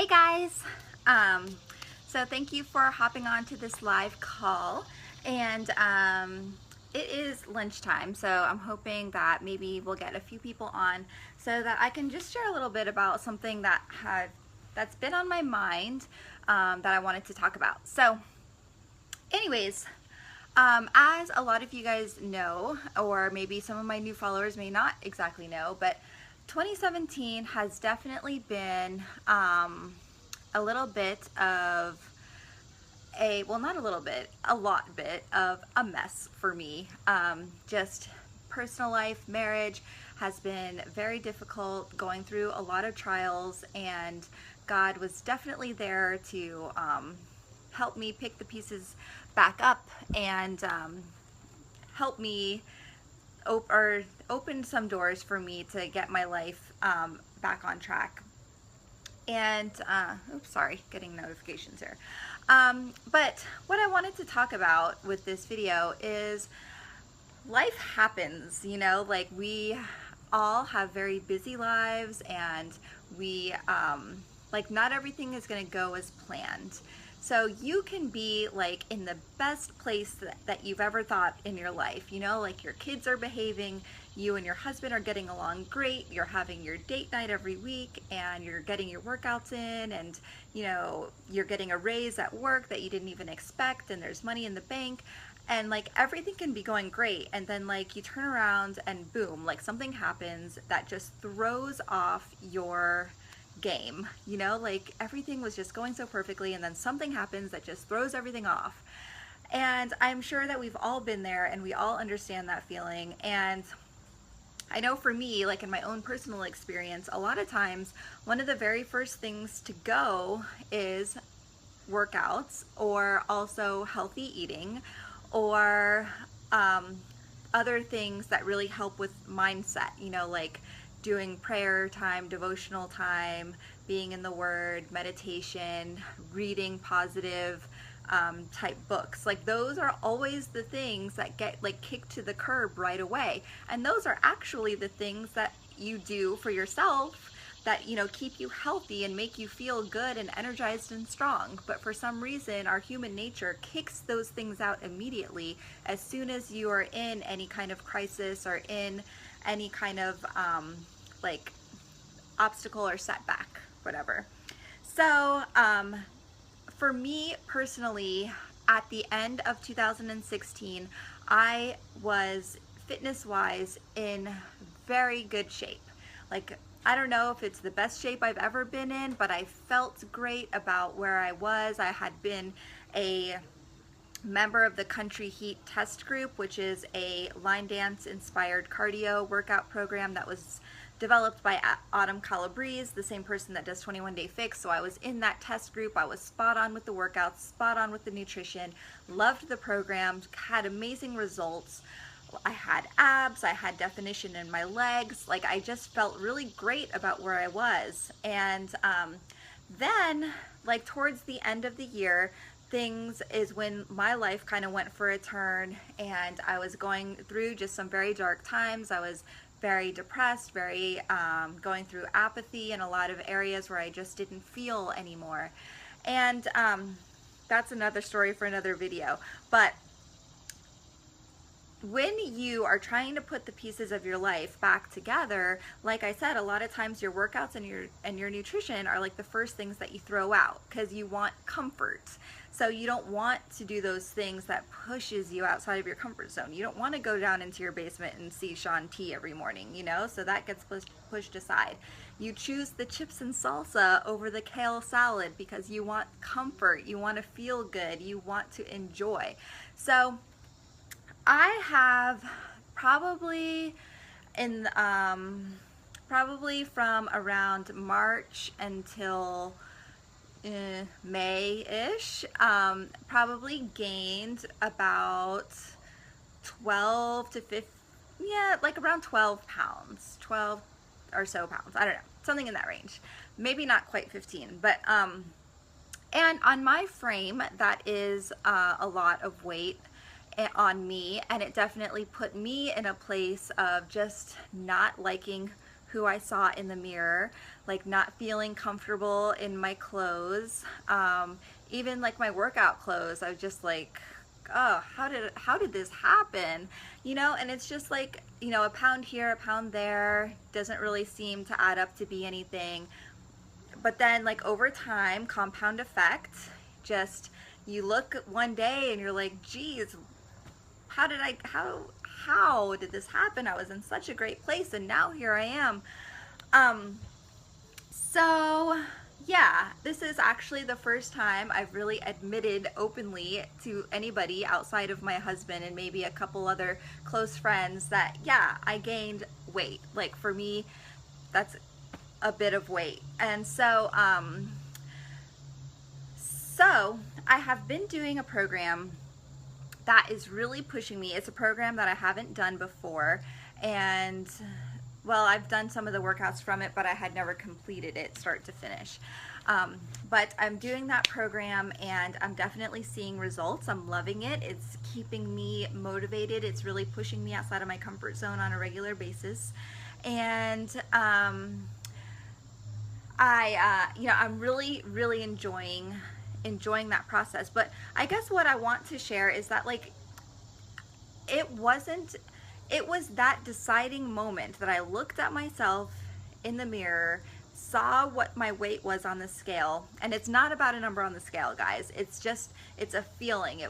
Hey guys, so thank you for hopping on to this live call, and it is lunchtime, so I'm hoping that maybe we'll get a few people on so that I can just share a little bit about something that's been on my mind that I wanted to talk about. So anyways, as a lot of you guys know, or maybe some of my new followers may not exactly know, but 2017 has definitely been a little bit of well, not a little bit, a lot bit of a mess for me. Just personal life, marriage has been very difficult, going through a lot of trials, and God was definitely there to help me pick the pieces back up and help me open some doors for me to get my life back on track. And oops, sorry, getting notifications here. But what I wanted to talk about with this video is life happens, you know, like we all have very busy lives, and we like not everything is going to go as planned. So you can be like in the best place that you've ever thought in your life, you know, like your kids are behaving, you and your husband are getting along great, you're having your date night every week, and you're getting your workouts in, and you know, you're getting a raise at work that you didn't even expect, and there's money in the bank, and like everything can be going great, and then like you turn around and boom, like something happens that just throws off your game, you know, like everything was just going so perfectly, and then something happens that just throws everything off. And I'm sure that we've all been there, and we all understand that feeling. And I know for me, like in my own personal experience, a lot of times one of the very first things to go is workouts, or also healthy eating, or other things that really help with mindset, you know, like doing prayer time, devotional time, being in the Word, meditation, reading positive type books. Like those are always the things that get like kicked to the curb right away. And those are actually the things that you do for yourself that, you know, keep you healthy and make you feel good and energized and strong. But for some reason, our human nature kicks those things out immediately as soon as you are in any kind of crisis or in any kind of like obstacle or setback, whatever. So for me personally, at the end of 2016, I was fitness-wise in very good shape. Like, I don't know if it's the best shape I've ever been in, but I felt great about where I was. I had been a member of the Country Heat Test Group, which is a line dance inspired cardio workout program that was developed by Autumn Calabrese, the same person that does 21 Day Fix. So I was in that test group. I was spot on with the workouts, spot on with the nutrition, loved the program, had amazing results. I had abs, I had definition in my legs, like I just felt really great about where I was. And then like towards the end of the year, things is when my life kind of went for a turn, and I was going through just some very dark times. I was very depressed, very going through apathy in a lot of areas where I just didn't feel anymore. And that's another story for another video. But when you are trying to put the pieces of your life back together, like I said, a lot of times your workouts and your nutrition are like the first things that you throw out because you want comfort. So you don't want to do those things that pushes you outside of your comfort zone. You don't want to go down into your basement and see Sean T every morning, you know, so that gets pushed aside. You choose the chips and salsa over the kale salad because you want comfort, you want to feel good, you want to enjoy. So I have probably probably from around March until May-ish, probably gained about 12 to 15, yeah, like around 12 pounds, 12 or so pounds. I don't know, something in that range. Maybe not quite 15, but and on my frame, that is a lot of weight on me, and it definitely put me in a place of just not liking who I saw in the mirror, like not feeling comfortable in my clothes, even like my workout clothes. I was just like, oh, how did this happen? And it's just like, a pound here, a pound there doesn't really seem to add up to be anything. But then like over time, compound effect, just you look one day and you're like, geez, how did this happen? I was in such a great place and now here I am. So yeah, this is actually the first time I've really admitted openly to anybody outside of my husband and maybe a couple other close friends that, yeah, I gained weight. Like for me, that's a bit of weight. And so I have been doing a program that is really pushing me. It's a program that I haven't done before, and well, I've done some of the workouts from it, but I had never completed it start to finish. But I'm doing that program and I'm definitely seeing results. I'm loving it. It's keeping me motivated. It's really pushing me outside of my comfort zone on a regular basis. And I'm really enjoying that process. But I guess what I want to share is that like it was that deciding moment that I looked at myself in the mirror, saw what my weight was on the scale, and it's not about a number on the scale, guys. It's a feeling.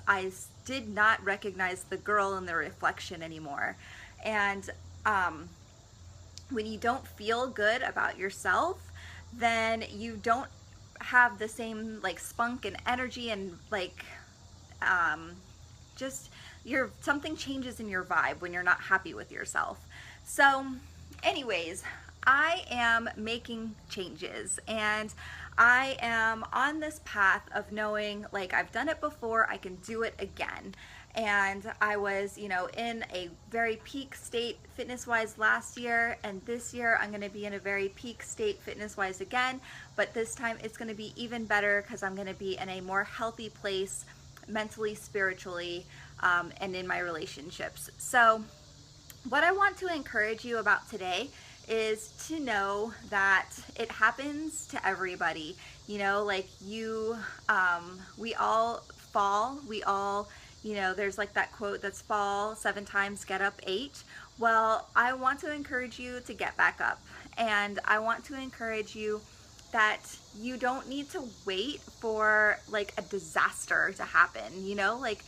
I did not recognize the girl in the reflection anymore. And when you don't feel good about yourself, then you don't have the same like spunk and energy and like something changes in your vibe when you're not happy with yourself. So anyways, I am making changes and I am on this path of knowing like I've done it before, I can do it again. And I was, in a very peak state fitness-wise last year, and this year I'm going to be in a very peak state fitness-wise again, but this time it's going to be even better because I'm going to be in a more healthy place mentally, spiritually, and in my relationships. So what I want to encourage you about today is to know that it happens to everybody. Like we all fall, there's like that quote that's fall 7 times, get up 8. Well, I want to encourage you to get back up. And I want to encourage you that you don't need to wait for like a disaster to happen, like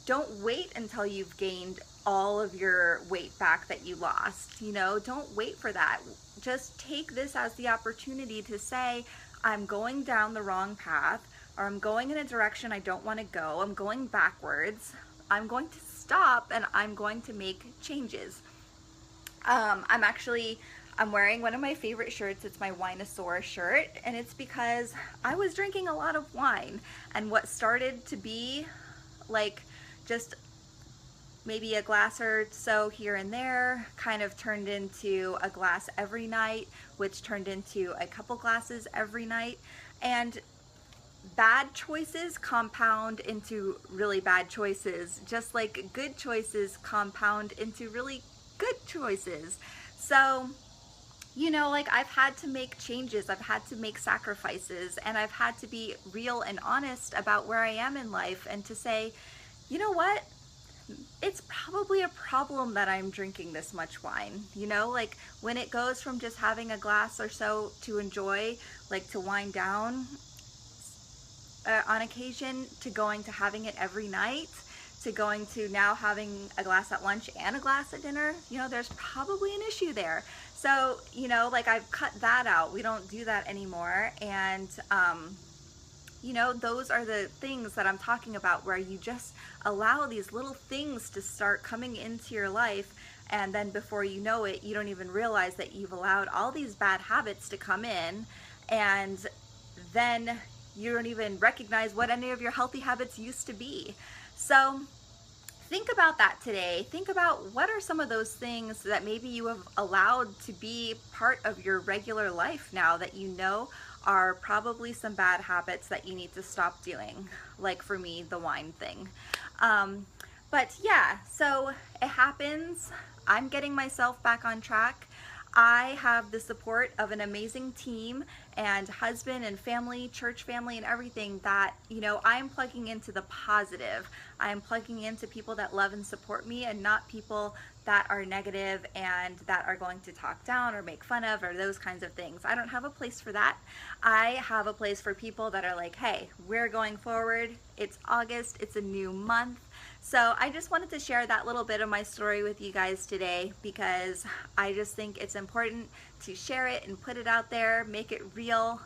don't wait until you've gained all of your weight back that you lost, don't wait for that. Just take this as the opportunity to say, I'm going down the wrong path, or I'm going in a direction I don't want to go, I'm going backwards, I'm going to stop and I'm going to make changes. I'm wearing one of my favorite shirts. It's my Winosaur shirt, and it's because I was drinking a lot of wine, and what started to be like just maybe a glass or so here and there kind of turned into a glass every night, which turned into a couple glasses every night. And bad choices compound into really bad choices, just like good choices compound into really good choices. So, like I've had to make changes, I've had to make sacrifices, and I've had to be real and honest about where I am in life and to say, you know what? It's probably a problem that I'm drinking this much wine. Like when it goes from just having a glass or so to enjoy, like to wind down on occasion, to going to having it every night, to going to now having a glass at lunch and a glass at dinner, there's probably an issue there. So, like I've cut that out. We don't do that anymore. And, those are the things that I'm talking about, where you just allow these little things to start coming into your life. And then before you know it, you don't even realize that you've allowed all these bad habits to come in. And then you don't even recognize what any of your healthy habits used to be. So think about that today. Think about what are some of those things that maybe you have allowed to be part of your regular life now that are probably some bad habits that you need to stop doing. Like for me, the wine thing. But yeah, so it happens. I'm getting myself back on track. I have the support of an amazing team and husband and family, church family, and everything that, I'm plugging into the positive. I'm plugging into people that love and support me and not people that are negative and that are going to talk down or make fun of or those kinds of things. I don't have a place for that. I have a place for people that are like, hey, we're going forward. It's August, it's a new month. So I just wanted to share that little bit of my story with you guys today because I just think it's important to share it and put it out there, make it real.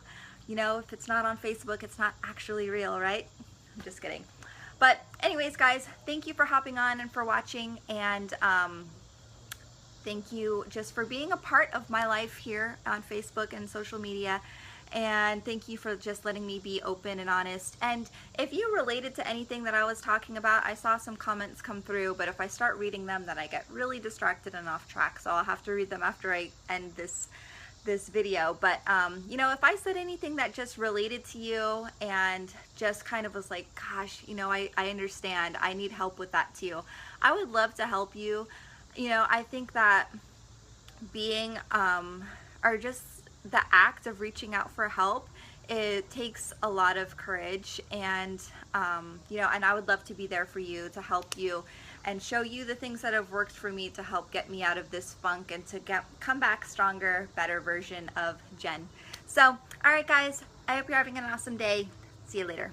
If it's not on Facebook, it's not actually real, right? I'm just kidding. But anyways, guys, thank you for hopping on and for watching, and thank you just for being a part of my life here on Facebook and social media. And thank you for just letting me be open and honest. And if you related to anything that I was talking about, I saw some comments come through, but if I start reading them, then I get really distracted and off track. So I'll have to read them after I end this video. But if I said anything that just related to you and just kind of was like, gosh, I understand, I need help with that too, I would love to help you. I think that being or just the act of reaching out for help, it takes a lot of courage, and and I would love to be there for you, to help you and show you the things that have worked for me to help get me out of this funk and to come back stronger, better version of Jen. So all right guys, I hope you're having an awesome day. See you later.